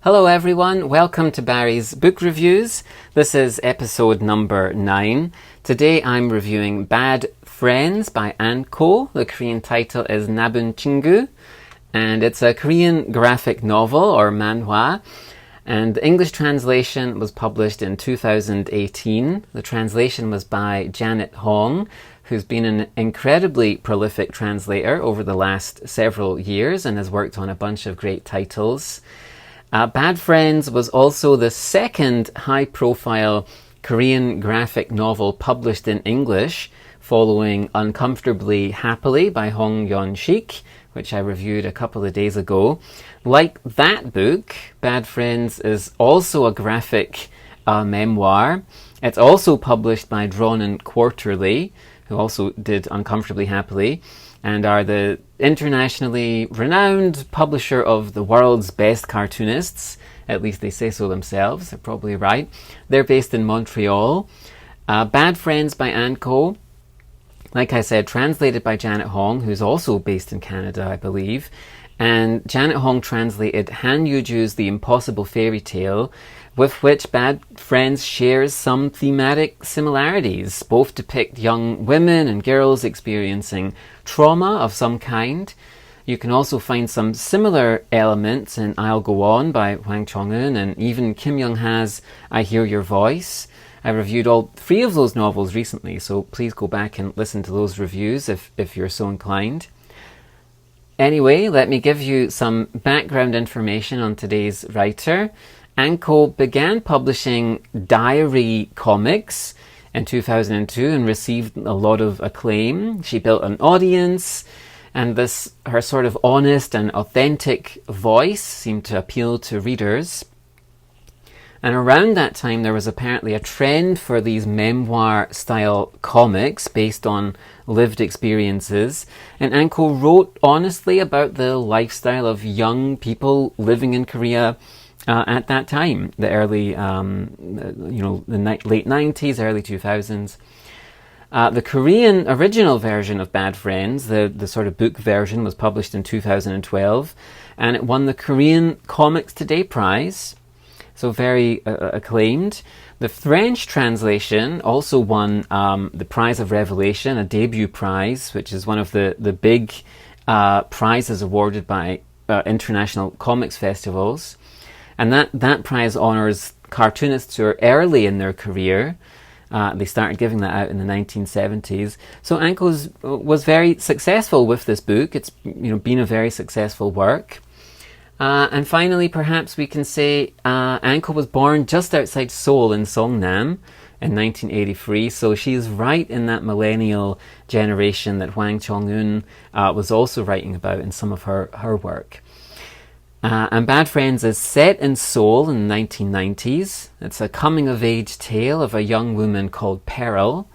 Hello everyone, welcome to Barry's Book Reviews. This is episode number 9. Today I'm reviewing Bad Friends by Ancco. The Korean title is 나쁜친구, and it's a Korean graphic novel or manhwa. And the English translation was published in 2018. The translation was by Janet Hong, who's been an incredibly prolific translator over the last several years and has worked on a bunch of great titles. Bad Friends was also the second high-profile Korean graphic novel published in English, following Uncomfortably Happily by Hong Yeon-sik, which I reviewed a couple of days ago. Like that book, Bad Friends is also a graphic memoir. It's also published by Drawn Quarterly, who also did Uncomfortably Happily, and are the internationally renowned publisher of the world's best cartoonists. At least they say so themselves. They're probably right. They're based in Montreal. Bad Friends by Ancco, like I said, translated by Janet Hong, who's also based in Canada, I believe. And Janet Hong translated Han Yu-ju's The Impossible Fairy Tale, with which Bad Friends shares some thematic similarities. Both depict young women and girls experiencing trauma of some kind. You can also find some similar elements in I'll Go On by Hwang Chong-eun and even Kim Young-ha's I Hear Your Voice. I reviewed all 3 of those novels recently, so please go back and listen to those reviews if you're so inclined. Anyway, let me give you some background information on today's writer. Ancco began publishing diary comics in 2002 and received a lot of acclaim. She built an audience, and her sort of honest and authentic voice seemed to appeal to readers. And around that time, there was apparently a trend for these memoir-style comics based on lived experiences. And Ancco wrote honestly about the lifestyle of young people living in Korea at that time, the early, late 90s, early 2000s. The Korean original version of Bad Friends, the sort of book version, was published in 2012, and it won the Korean Comics Today Prize. So very acclaimed. The French translation also won the Prize of Revelation, a debut prize, which is one of the big prizes awarded by international comics festivals. And that prize honors cartoonists who are early in their career. They started giving that out in the 1970s. So Ancco was very successful with this book. It's been a very successful work. And finally, perhaps we can say Ancco was born just outside Seoul in Songnam in 1983, so she's right in that millennial generation that Hwang Chong-eun was also writing about in some of her work. And Bad Friends is set in Seoul in the 1990s. It's a coming-of-age tale of a young woman called Peril,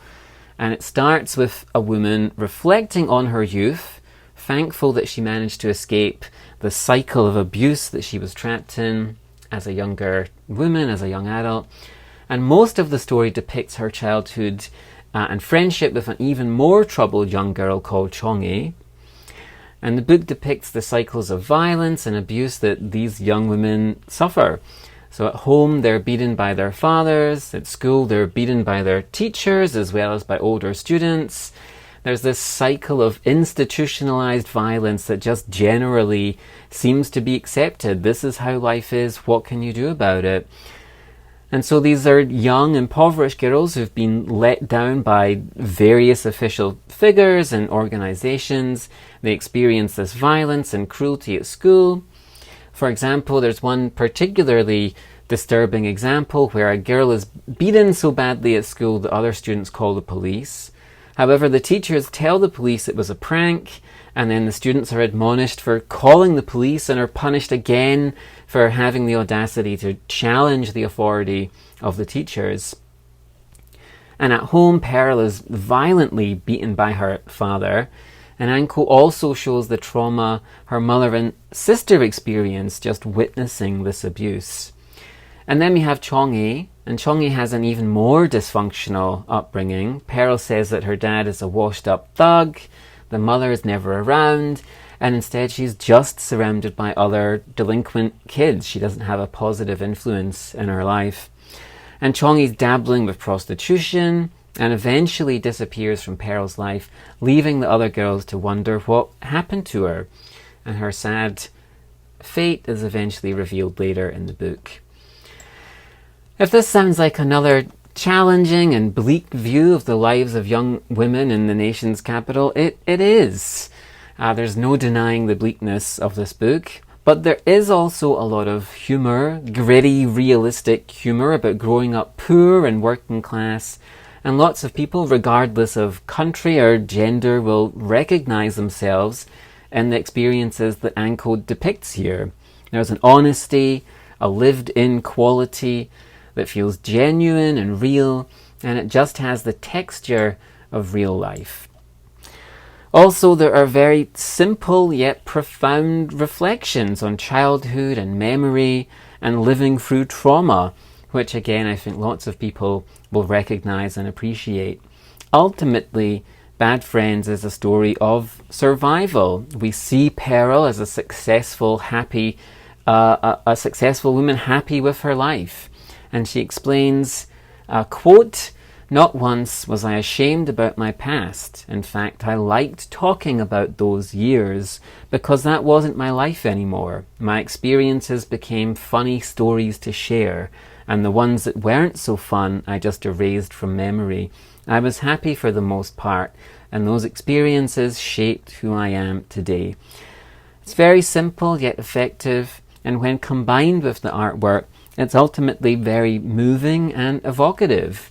and it starts with a woman reflecting on her youth, thankful that she managed to escape the cycle of abuse that she was trapped in as a younger woman, as a young adult. And most of the story depicts her childhood and friendship with an even more troubled young girl called Chong-e. And the book depicts the cycles of violence and abuse that these young women suffer. So at home, they're beaten by their fathers. At school, they're beaten by their teachers as well as by older students. There's this cycle of institutionalized violence that just generally seems to be accepted. This is how life is. What can you do about it? And so these are young, impoverished girls who've been let down by various official figures and organizations. They experience this violence and cruelty at school. For example, there's one particularly disturbing example where a girl is beaten so badly at school that other students call the police. However, the teachers tell the police it was a prank, and then the students are admonished for calling the police and are punished again for having the audacity to challenge the authority of the teachers. And at home, Peril is violently beaten by her father, and Ancco also shows the trauma her mother and sister experienced just witnessing this abuse. And then we have Chong-e, and Chong-e has an even more dysfunctional upbringing. Peril says that her dad is a washed-up thug, the mother is never around, and instead she's just surrounded by other delinquent kids. She doesn't have a positive influence in her life. And Chongi's dabbling with prostitution and eventually disappears from Pearl's life, leaving the other girls to wonder what happened to her. And her sad fate is eventually revealed later in the book. If this sounds like another challenging and bleak view of the lives of young women in the nation's capital, it is. There's no denying the bleakness of this book, but there is also a lot of humour, gritty, realistic humour about growing up poor and working class, and lots of people, regardless of country or gender, will recognise themselves in the experiences that Ancco depicts here. There's an honesty, a lived-in quality that feels genuine and real, and it just has the texture of real life. Also, there are very simple yet profound reflections on childhood and memory and living through trauma, which again I think lots of people will recognise and appreciate. Ultimately, Bad Friends is a story of survival. We see Pearl as a successful, happy, a successful woman happy with her life. And she explains, quote, "Not once was I ashamed about my past. In fact, I liked talking about those years because that wasn't my life anymore. My experiences became funny stories to share, and the ones that weren't so fun I just erased from memory. I was happy for the most part, and those experiences shaped who I am today." It's very simple yet effective, and when combined with the artwork, it's ultimately very moving and evocative.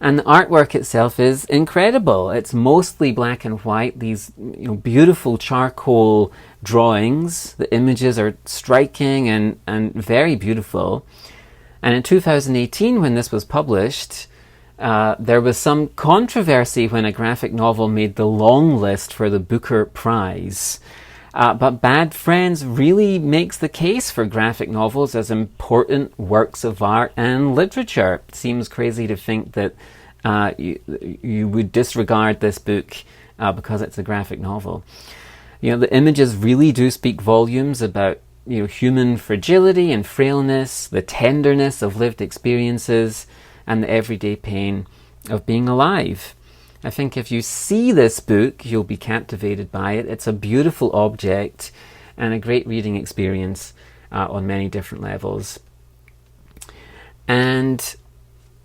And the artwork itself is incredible. It's mostly black and white, these beautiful charcoal drawings. The images are striking and very beautiful. And in 2018, when this was published, there was some controversy when a graphic novel made the long list for the Booker Prize. But Bad Friends really makes the case for graphic novels as important works of art and literature. It seems crazy to think that you would disregard this book because it's a graphic novel. The images really do speak volumes about human fragility and frailness, the tenderness of lived experiences, and the everyday pain of being alive. I think if you see this book, you'll be captivated by it. It's a beautiful object and a great reading experience on many different levels. And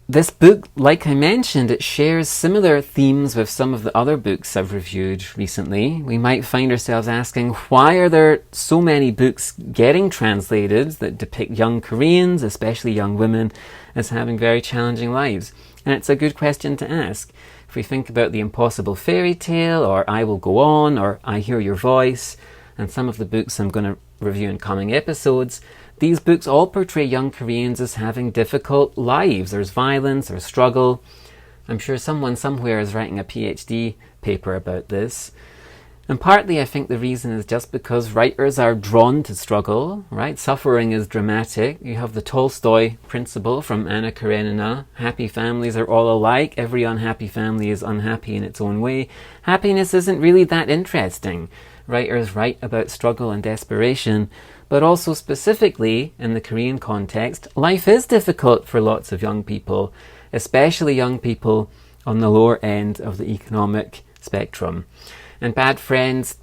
this book, like I mentioned, it shares similar themes with some of the other books I've reviewed recently. We might find ourselves asking, why are there so many books getting translated that depict young Koreans, especially young women, as having very challenging lives? And it's a good question to ask. If we think about The Impossible Fairy Tale, or I Will Go On, or I Hear Your Voice, and some of the books I'm going to review in coming episodes, these books all portray young Koreans as having difficult lives. There's violence or struggle. I'm sure someone somewhere is writing a PhD paper about this. And partly I think the reason is just because writers are drawn to struggle, right? Suffering is dramatic. You have the Tolstoy principle from Anna Karenina. Happy families are all alike. Every unhappy family is unhappy in its own way. Happiness isn't really that interesting. Writers write about struggle and desperation, but also specifically in the Korean context, life is difficult for lots of young people, especially young people on the lower end of the economic spectrum. And Bad Friends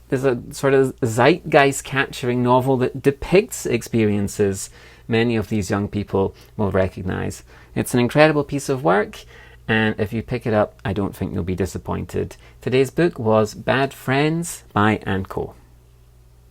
is a sort of zeitgeist capturing novel that depicts experiences many of these young people will recognise. It's an incredible piece of work, and if you pick it up, I don't think you'll be disappointed. Today's book was Bad Friends by Ancco.